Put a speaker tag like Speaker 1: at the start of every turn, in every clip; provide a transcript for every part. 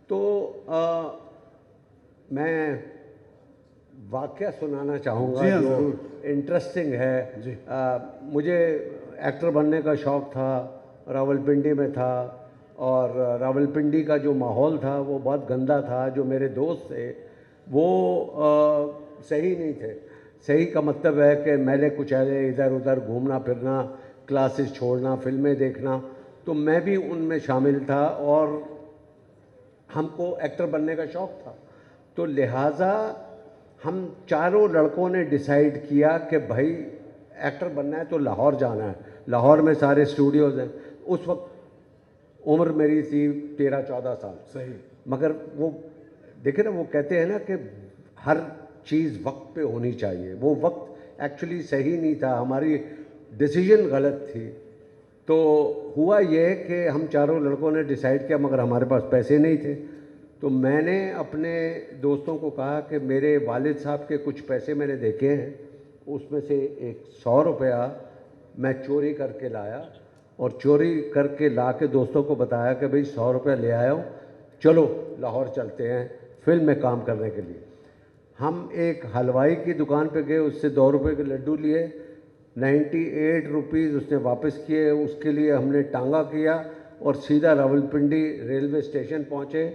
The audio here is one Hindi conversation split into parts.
Speaker 1: तो मैं वाक़या सुनाना चाहूँगा
Speaker 2: जी हाँ,
Speaker 1: जो
Speaker 2: ज़रूर।
Speaker 1: इंटरेस्टिंग है।
Speaker 2: जी।
Speaker 1: मुझे एक्टर बनने का शौक़ था, रावलपिंडी में था, और रावलपिंडी का जो माहौल था वो बहुत गंदा था। जो मेरे दोस्त थे वो सही नहीं थे। सही का मतलब है कि मैले कुचैले, इधर उधर घूमना फिरना, क्लासेस छोड़ना, फिल्में देखना, तो मैं भी उनमें शामिल था और हमको एक्टर बनने का शौक़ था। तो लिहाजा हम चारों लड़कों ने डिसाइड किया कि भाई एक्टर बनना है तो लाहौर जाना है। लाहौर में सारे स्टूडियोज़ हैं। उस वक्त उम्र मेरी थी 13-14 साल।
Speaker 2: सही।
Speaker 1: मगर वो देखे ना, वो कहते हैं ना कि हर चीज़ वक्त पे होनी चाहिए। वो वक्त एक्चुअली सही नहीं था, हमारी डिसीजन गलत थी। तो हुआ ये कि हम चारों लड़कों ने डिसाइड किया, मगर हमारे पास पैसे नहीं थे। तो मैंने अपने दोस्तों को कहा कि मेरे वालिद साहब के कुछ पैसे मैंने देखे हैं, उसमें से एक 100 रुपया मैं चोरी करके लाया, और चोरी करके ला के दोस्तों को बताया कि भाई 100 रुपया ले आया हूँ, चलो लाहौर चलते हैं फिल्म में काम करने के लिए। हम एक हलवाई की दुकान पे गए, उससे 2 रुपये के लड्डू लिए, 98 रुपीज़ उसने वापस किए। उसके लिए हमने टांगा किया और सीधा रावलपिंडी रेलवे स्टेशन पहुँचे,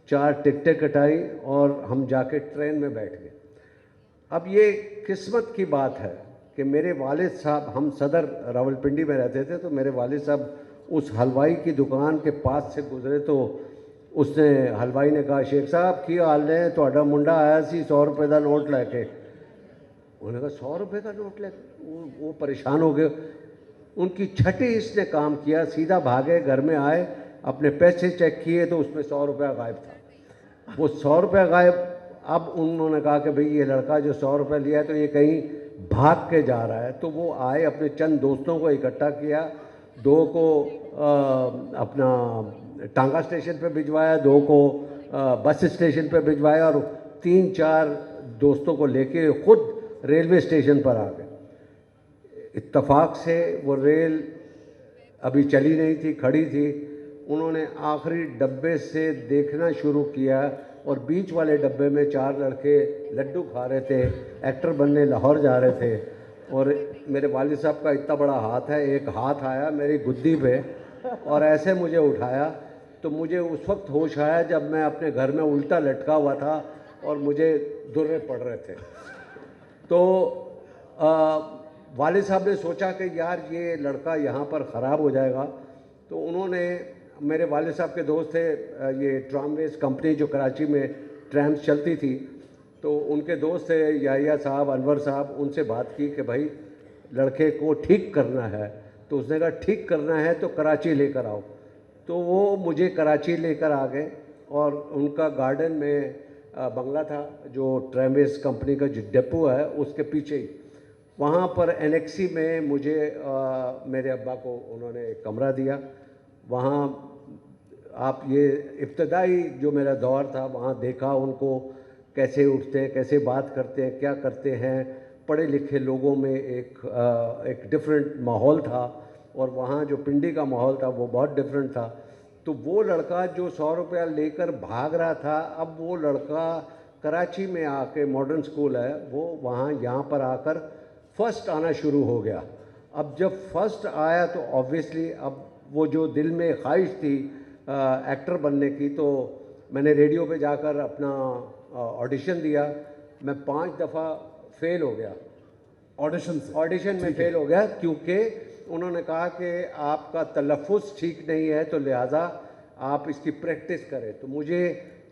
Speaker 1: 4 टिकटें कटाई और हम जाके ट्रेन में बैठ गए। अब ये किस्मत की बात है कि मेरे वालिद साहब, हम सदर रावलपिंडी में रहते थे, तो मेरे वालिद साहब उस हलवाई की दुकान के पास से गुजरे, तो उसने हलवाई ने कहा, शेख साहब की हाल ने, तुहाडा मुंडा आया सी 100 रुपये का नोट लैके। उन्होंने कहा 100 रुपये का नोट लेके? वो परेशान हो गए। उनकी छठी इसने काम किया, सीधा भागे, घर में आए, अपने पैसे चेक किए तो उसमें 100 रुपया गायब था। वो 100 रुपया गायब। अब उन्होंने कहा कि भाई ये लड़का जो 100 रुपया लिया है तो ये कहीं भाग के जा रहा है। तो वो आए, अपने चंद दोस्तों को इकट्ठा किया, 2 को अपना टांगा स्टेशन पे भिजवाया, 2 को बस स्टेशन पे भिजवाया, और 3-4 दोस्तों को लेके खुद रेलवे स्टेशन पर आ गए। इत्तफाक से वो रेल अभी चली नहीं थी, खड़ी थी। उन्होंने आखिरी डब्बे से देखना शुरू किया, और बीच वाले डब्बे में 4 लड़के लड्डू खा रहे थे, एक्टर बनने लाहौर जा रहे थे। और मेरे वालिद साहब का इतना बड़ा हाथ है, एक हाथ आया मेरी गुद्दी पे और ऐसे मुझे उठाया। तो मुझे उस वक्त होश आया जब मैं अपने घर में उल्टा लटका हुआ था और मुझे दुर्रे पड़ रहे थे। तो वालिद साहब ने सोचा कि यार ये लड़का यहाँ पर ख़राब हो जाएगा। तो उन्होंने, मेरे वालिद साहब के दोस्त थे, ये ट्रामवेज कंपनी जो कराची में ट्रैम्स चलती थी, तो उनके दोस्त थे याहिया साहब, अनवर साहब, उनसे बात की कि भाई लड़के को ठीक करना है। तो उसने कहा ठीक करना है तो कराची लेकर आओ। तो वो मुझे कराची लेकर आ गए, और उनका गार्डन में बंगला था, जो ट्रामवेज कंपनी का जो डिपो है उसके पीछे ही, वहाँ पर एनेक्सी में मुझे मेरे अब्बा को उन्होंने एक कमरा दिया। वहाँ आप ये इब्तदाई जो मेरा दौर था, वहाँ देखा उनको कैसे उठते हैं, कैसे बात करते हैं, क्या करते हैं। पढ़े लिखे लोगों में एक डिफरेंट माहौल था, और वहाँ जो पिंडी का माहौल था वो बहुत डिफरेंट था। तो वो लड़का जो 100 रुपया लेकर भाग रहा था, अब वो लड़का कराची में आके, मॉडर्न स्कूल है वो, वहाँ यहाँ पर आकर फर्स्ट आना शुरू हो गया। अब जब फर्स्ट आया तो ऑब्वियसली अब वो जो दिल में ख्वाहिश थी एक्टर बनने की, तो मैंने रेडियो पे जाकर अपना ऑडिशन दिया। मैं 5 दफ़ा फेल हो गया ऑडिशन में फेल हो गया, क्योंकि उन्होंने कहा कि आपका तलफ़ुज़ ठीक नहीं है, तो लिहाजा आप इसकी प्रैक्टिस करें। तो मुझे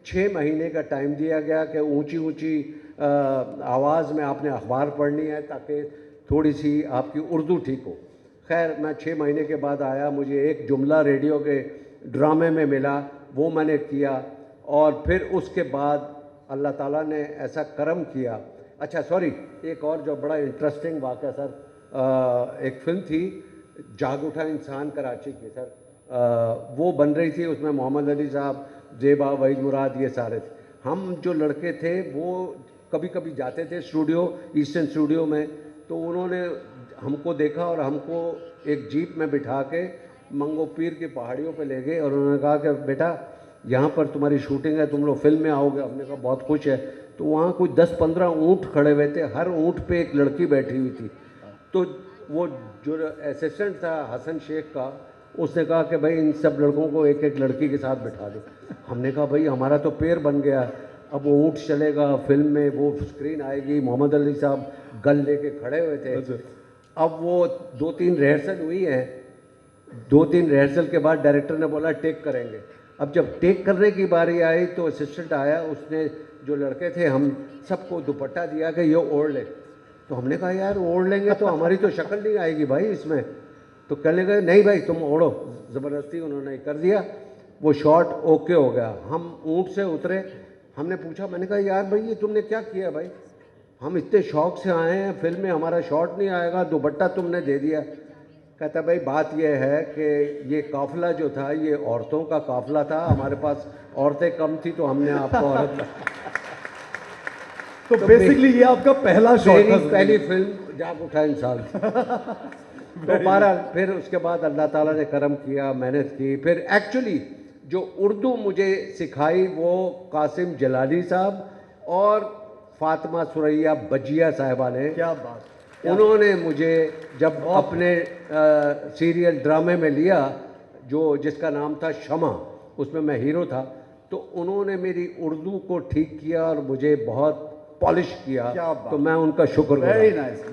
Speaker 1: 6 महीने का टाइम दिया गया कि ऊंची ऊंची आवाज़ में आपने अखबार पढ़नी है ताकि थोड़ी सी आपकी उर्दू ठीक हो। खैर मैं 6 महीने के बाद आया, मुझे एक जुमला रेडियो के ड्रामे में मिला, वो मैंने किया, और फिर उसके बाद अल्लाह ताला ने ऐसा करम किया। अच्छा सॉरी, एक और जो बड़ा इंटरेस्टिंग वाक़या सर, एक फ़िल्म थी जाग उठा इंसान कराची की सर, वो बन रही थी, उसमें मोहम्मद अली साहब, जेबा, वहीद मुराद, ये सारे थे। हम जो लड़के थे वो कभी कभी जाते थे स्टूडियो, ईस्टर्न स्टूडियो में, तो उन्होंने हमको देखा और हमको एक जीप में बिठा के मंगो पीर की पहाड़ियों पे ले गए, और उन्होंने कहा कि बेटा यहाँ पर तुम्हारी शूटिंग है, तुम लोग फिल्म में आओगे। हमने कहा बहुत खुश है। तो वहाँ कोई 10-15 ऊँट खड़े हुए थे, हर ऊँट पे एक लड़की बैठी हुई थी। तो वो जो असिस्टेंट था हसन शेख का, उसने कहा कि भाई इन सब लड़कों को एक एक लड़की के साथ बिठा दो। हमने कहा भाई हमारा तो पैर बन गया, अब वो ऊँट चलेगा, फिल्म में वो स्क्रीन आएगी। मोहम्मद अली साहब गन लेके खड़े हुए थे। अब वो 2-3 रिहर्सल हुई है, 2-3 रिहर्सल के बाद डायरेक्टर ने बोला टेक करेंगे। अब जब टेक करने की बारी आई तो असिस्टेंट आया, उसने जो लड़के थे हम सबको दुपट्टा दिया कि ये ओढ़ ले। तो हमने कहा यार ओढ़ लेंगे तो हमारी तो शक्ल नहीं आएगी भाई इसमें। तो कहने लगे नहीं भाई तुम ओढ़ो, ज़बरदस्ती उन्होंने कर दिया। वो शॉट ओके हो गया। हम ऊँट से उतरे, हमने पूछा, मैंने कहा यार भाई ये तुमने क्या किया भाई, हम इतने शौक से आए हैं, फिल्म में हमारा शॉट नहीं आएगा, दुपट्टा तुमने दे दिया। कहता भाई बात यह है कि ये काफ़िला जो था ये औरतों का काफ़िला था, हमारे पास औरतें कम थी तो हमने आपको औरत
Speaker 2: तो बेसिकली ये आपका पहला शॉट था,
Speaker 1: पहली फिल्म जाग उठा इंसान। तो बहरहाल फिर उसके बाद अल्लाह ताला ने करम किया, मेहनत की। फिर एक्चुअली जो उर्दू मुझे सिखाई वो कासिम जलाली साहब और फातिमा सुरैया बजिया साहिबा ने।
Speaker 2: क्या बात।
Speaker 1: उन्होंने मुझे जब अपने सीरियल ड्रामे में लिया जो जिसका नाम था शमा, उसमें मैं हीरो था, तो उन्होंने मेरी उर्दू को ठीक किया और मुझे बहुत पॉलिश किया।
Speaker 2: क्या बात।
Speaker 1: तो मैं उनका शुक्रगुजार।
Speaker 2: Very nice.